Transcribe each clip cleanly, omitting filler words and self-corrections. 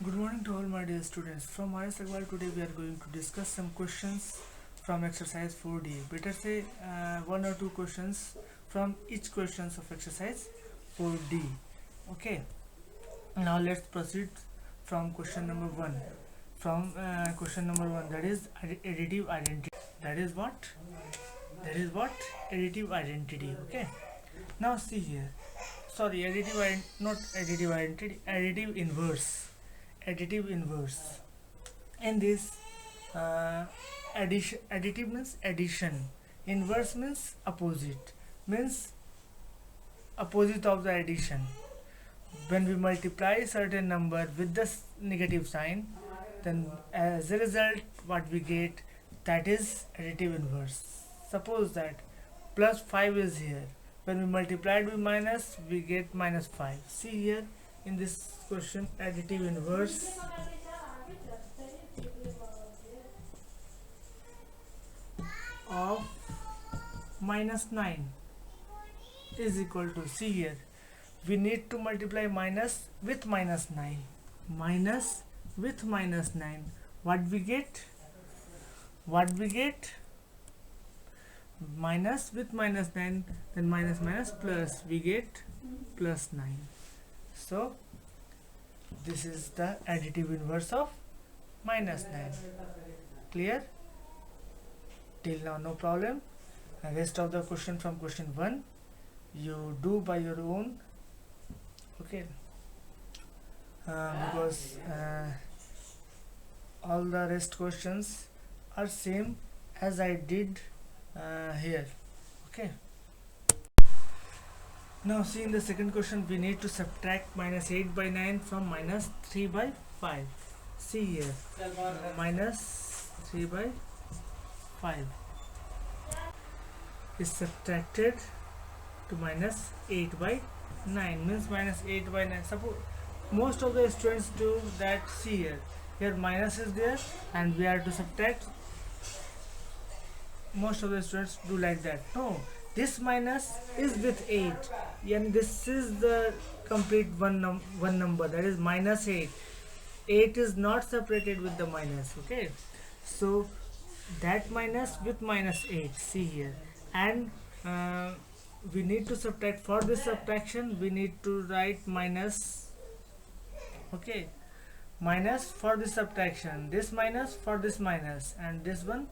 Good morning to all my dear students. From Mahesh Agrawal, today we are going to discuss some questions from exercise 4D. Better say one or two questions from each questions of exercise 4D. Okay. Now let's proceed from question number 1. From question number 1, that is additive identity. That is what? That is what? Additive identity. Okay. Now see here. Sorry, not additive identity, additive inverse. Additive inverse. In this, additive means addition, inverse means opposite of the addition. When we multiply a certain number with the negative sign, then as a result what we get, that is additive inverse. Suppose that plus 5 is here, when we multiply it with minus, we get minus 5. See here in this question, additive inverse of minus 9 is equal to, see here, we need to multiply minus with minus 9. Minus with minus 9. What we get? Minus with minus 9, then minus minus plus, we get plus 9. So this is the additive inverse of minus 9. Clear? Till now no problem. The rest of the question from question 1 you do by your own. Okay. Because all the rest questions are same as I did here. Okay. Now see, in the second question we need to subtract minus 8 by 9 from minus 3 by 5. See here, minus 3 by 5 is subtracted to minus 8 by 9, means minus 8 by 9. Suppose most of the students do that. See here minus is there and we are to subtract. Most of the students do like that. No, this minus is with 8 and this is the complete one number, that is minus 8. 8 is not separated with the minus. Okay, so that minus with minus 8, see here, and we need to subtract. For this subtraction we need to write minus. Okay, minus for this subtraction, this minus for this minus, and this one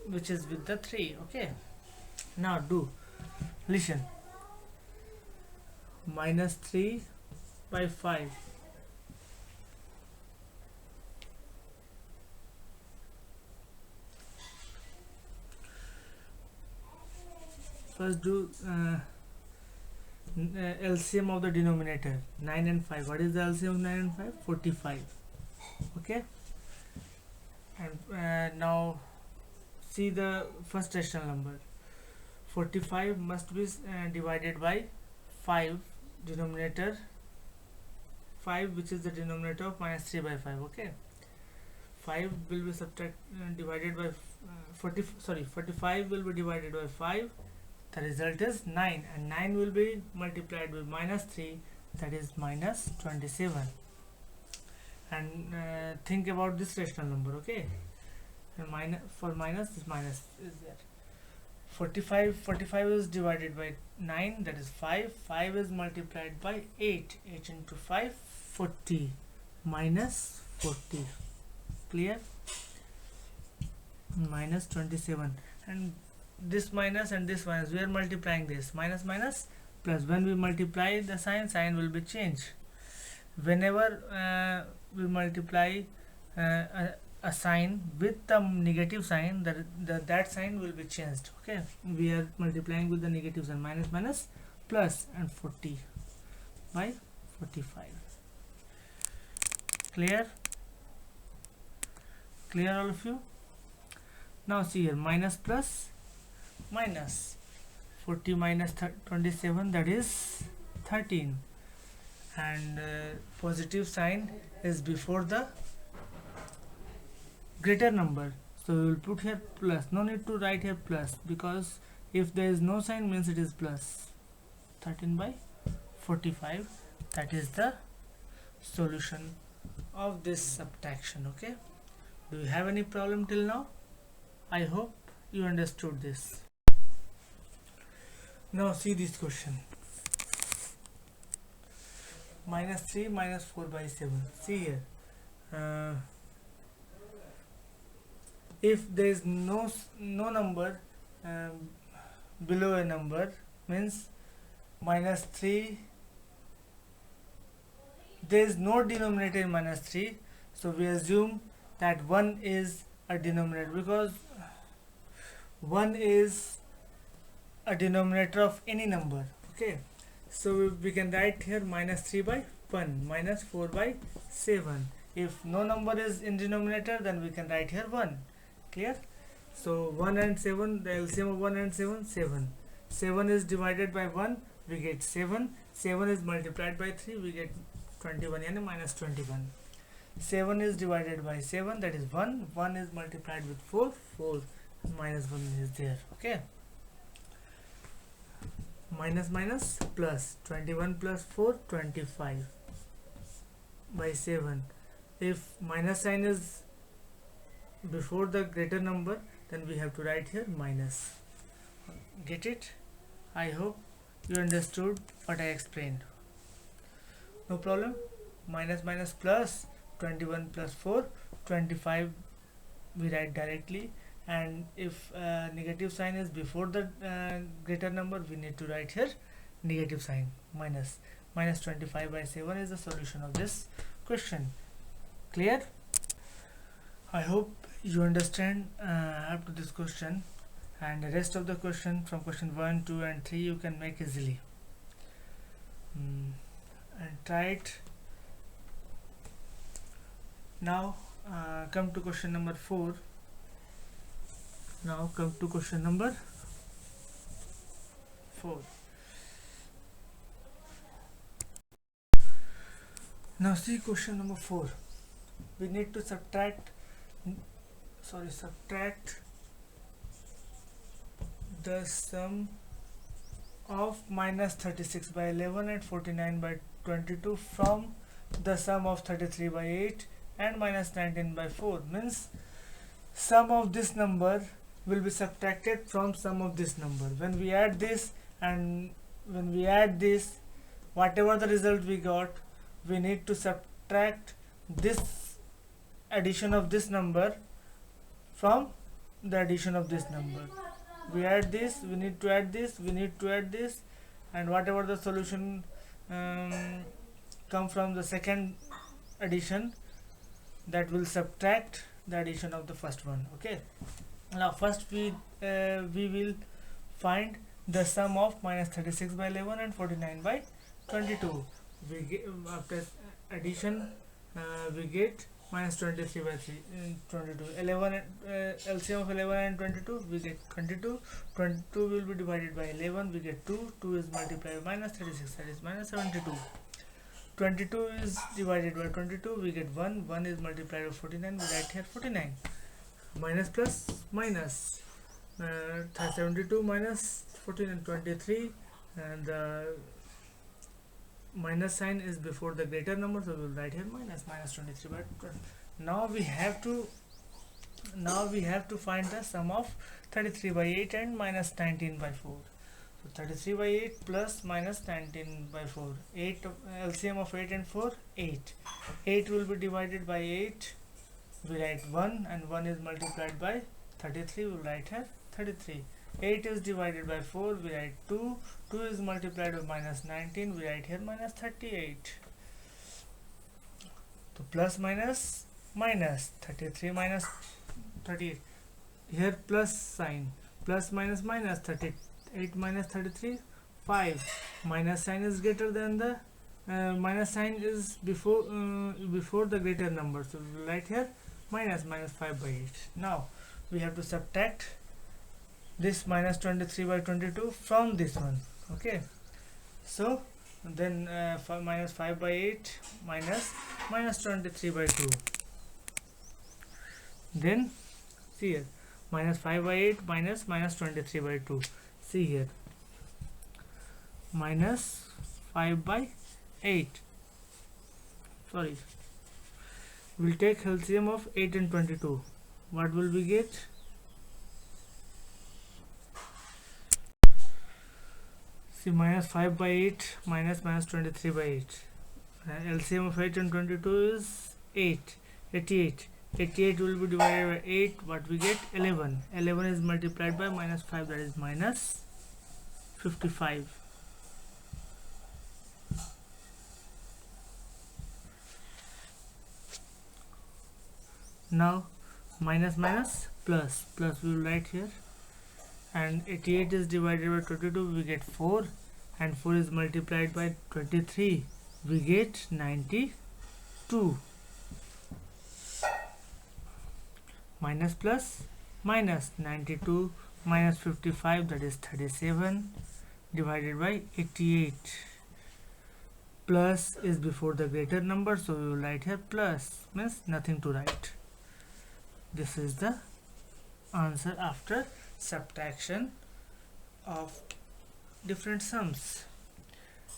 which is with the 3. Okay, now do listen. Minus 3 by 5. First do LCM of the denominator, 9 and 5. What is the LCM of 9 and 5? 45. Okay, and now see the first rational number. 45 must be divided by 5, denominator 5, which is the denominator of minus 3 by 5. Okay, 5 will be divided by 45 will be divided by 5. The result is 9, and 9 will be multiplied with minus 3, that is minus 27. And think about this rational number. Okay, and for minus, this minus is there. 45 is divided by 9, that is 5. 5 is multiplied by 8. 8 into 5, 40. Minus 40. Clear? Minus 27. And this minus and this minus, we are multiplying this. Minus minus plus. When we multiply the sign will be changed. Whenever we multiply a sign with the negative sign, that sign will be changed. Okay, we are multiplying with the negative sign. Minus minus plus, and 40 by 45. Clear all of you? Now see here, minus plus minus. 40 minus 27, that is 13, and positive sign is before the greater number, so we will put here plus. No need to write here plus, because if there is no sign means it is plus. 13 by 45, that is the solution of this subtraction. Okay, do you have any problem till now? I hope you understood this. Now see this question. Minus 3 minus 4 by 7. See here. If there is no number below a number, means minus 3, there is no denominator in minus 3, so we assume that 1 is a denominator, because 1 is a denominator of any number. Okay, so we can write here minus 3 by 1 minus 4 by 7. If no number is in denominator, then we can write here 1. Clear? So 1 and 7, the LCM of 1 and 7, 7. 7 is divided by 1, we get 7. 7 is multiplied by 3, we get 21, and minus 21. 7 is divided by 7, that is 1. 1 is multiplied with 4, 4. Minus 1 is there. Okay. Minus minus plus, 21 plus 4, 25 by 7. If minus sign is before the greater number, then we have to write here minus. Get it? I hope you understood what I explained. No problem. Minus minus plus, 21 plus 4, 25 we write directly, and if negative sign is before the greater number, we need to write here negative sign, minus. Minus 25 by 7 is the solution of this question. Clear? I hope you understand up to this question, and the rest of the question from question 1, 2 and 3 you can make easily. And try it. Now come to question number 4. Now come to question number 4. Now see question number 4. We need to subtract the sum of minus 36 by 11 and 49 by 22 from the sum of 33 by 8 and minus 19 by 4. Means sum of this number will be subtracted from sum of this number. When we add this, and when we add this, whatever the result we got, we need to subtract this addition of this number from the addition of this number. We add this, we need to add this, we need to add this, and whatever the solution come from the second addition, that will subtract the addition of the first one. Okay, now first we will find the sum of minus 36 by 11 and 49 by 22. We get, after addition we get minus 23 by 22. 11 LCM of 11 and 22, we get 22. 22 will be divided by 11, we get 2. 2 is multiplied by minus 36, that is minus 72. 22 is divided by 22, we get 1. 1 is multiplied by 49, we write here 49. Minus plus minus, 72 minus 14 and 23, and the minus sign is before the greater number, so we will write here minus 23 by 20. Now we have to find the sum of 33 by 8 and minus 19 by 4. So 33 by 8 plus minus 19 by 4. 8 LCM of 8 and 4, 8. 8 will be divided by 8, we write 1, and 1 is multiplied by 33, we will write here 33. 8 is divided by 4, we write 2. 2 is multiplied by minus 19, we write here minus 38. So plus minus minus, 33 minus 38. Here plus sign, plus minus minus, 38 minus 33, 5. Minus sign is greater than the minus sign is before the greater number, so we will write here minus 5 by 8. Now we have to subtract this minus 23 by 22 from this one. Okay, so then minus 5 by 8 minus 23 by 2. Then see here, minus 5 by 8 minus 23 by 2. See here, minus 5 by 8, sorry, We'll take LCM of 8 and 22. What will we get? See, minus 5 by 8 minus 23 by 8. LCM of 8 and 22 is 8. 88. 88 will be divided by 8. What we get? 11. 11 is multiplied by minus 5, that is minus 55. Now minus minus plus, plus we will write here, and 88 is divided by 22, we get 4, and 4 is multiplied by 23, we get 92. Minus plus minus 92 minus 55, that is 37, divided by 88. Plus is before the greater number, so we will write here plus, means nothing to write. This is the answer after subtraction of different sums.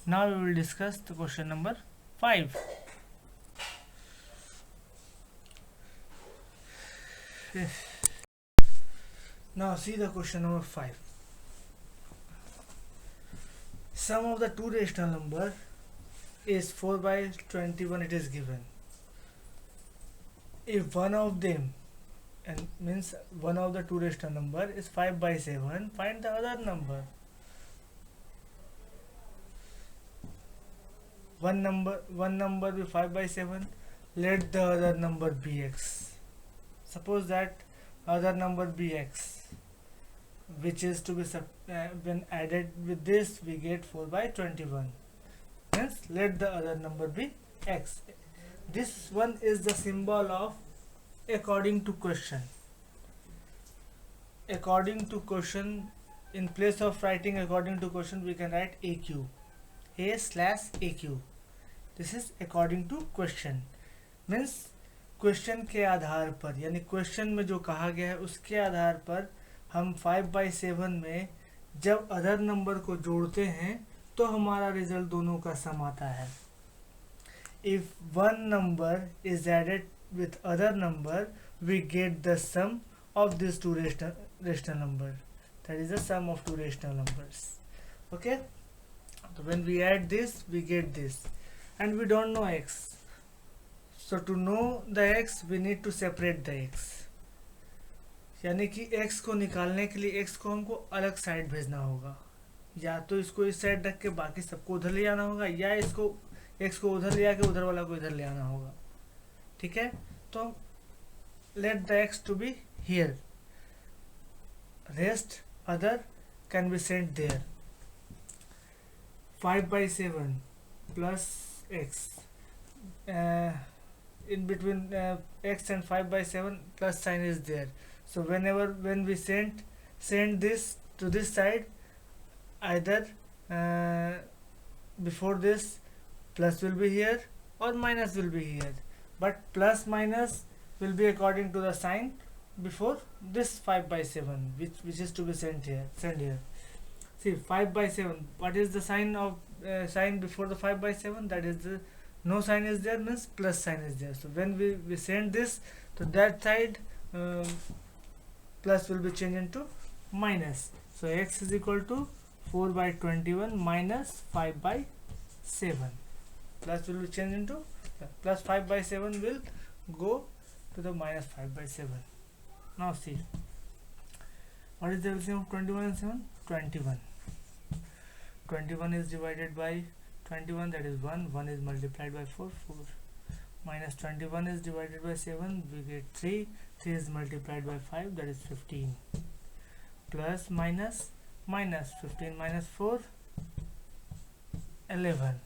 Now we will discuss the question number 5. Now see the question number 5. Sum of the two rational number is 4 by 21, it is given. If one of them, and means one of the two rational number is 5 by 7, find the other number. One number be 5 by 7, let the other number be x. Suppose that other number be x, which is to be when added with this we get 4 by 21. Hence let the other number be x. This one is the symbol of according to question. According to question, in place of writing according to question, we can write AQ, A/AQ. This is according to question, means question के आधार पर, यानी question में जो कहा गया है उसके आधार पर हम 5 by 7 में जब अदर नंबर को जोड़ते हैं तो हमारा रिजल्ट दोनों का सम आता है. If one number is added with other number, we get the sum of these two rational number. That is the sum of two rational numbers. Okay, so when we add this we get this, and we don't know x, so to know the x we need to separate the x. यानी कि x को निकालने के लिए x को हमको अलग side भेजना होगा, या तो इसको इस साइड रख के बाकी सबको उधर ले आना होगा, या इसको x को उधर ले आके उधर वाला को इधर ले आना होगा. ठीक है, तो let the x to be here, rest other can be sent there. 5 by 7 plus x, in between x and 5 by 7 plus sign is there, so when we send this to this side, either before this plus will be here or minus will be here, but plus minus will be according to the sign before this 5 by 7 which is to be sent here. See, 5 by 7, what is the sign of sign before the 5 by 7? That is the no sign is there, means plus sign is there. So when we send this to that side, plus will be changed into minus. So x is equal to 4 by 21 minus 5 by 7. Plus will be changed into plus 5 by 7 will go to the minus 5 by 7. Now see, what is the LCM of 21 and 7? 21. 21 is divided by 21, that is 1. 1 is multiplied by 4, 4. Minus 21 is divided by 7, we get 3. 3 is multiplied by 5, that is 15. Plus minus 15 minus 4, 11.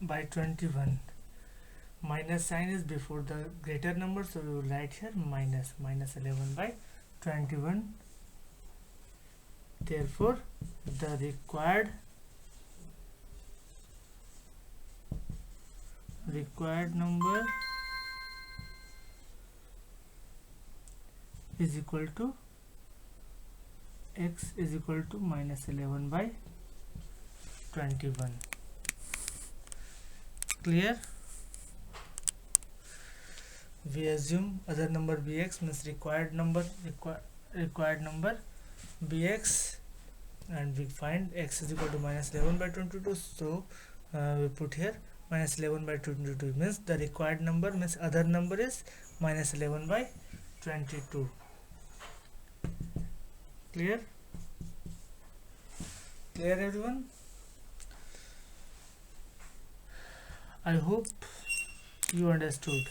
By 21. Minus sign is before the greater number, so we will write here minus 11 by 21. Therefore the required number is equal to x is equal to minus 11 by 21. Clear? We assume other number bx means required number bx, and we find x is equal to minus 11 by 22. So we put here minus 11 by 22 means the required number means other number is minus 11 by 22. Clear? Clear everyone? I hope you understood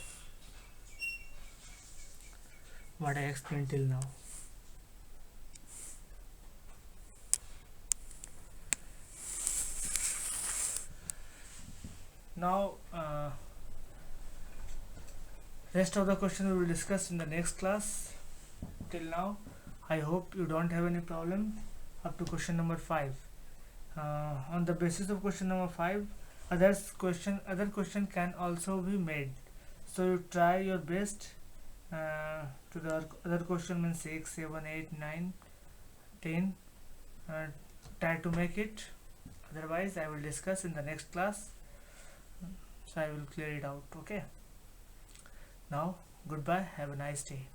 what I explained till now. Now rest of the question we will discuss in the next class. Till now I hope you don't have any problem up to question number 5. On the basis of question number 5, other question can also be made, so you try your best to the other question means 6, 7, 8, 9, 10. Try to make it, otherwise I will discuss in the next class, so I will clear it out. Okay, now goodbye, have a nice day.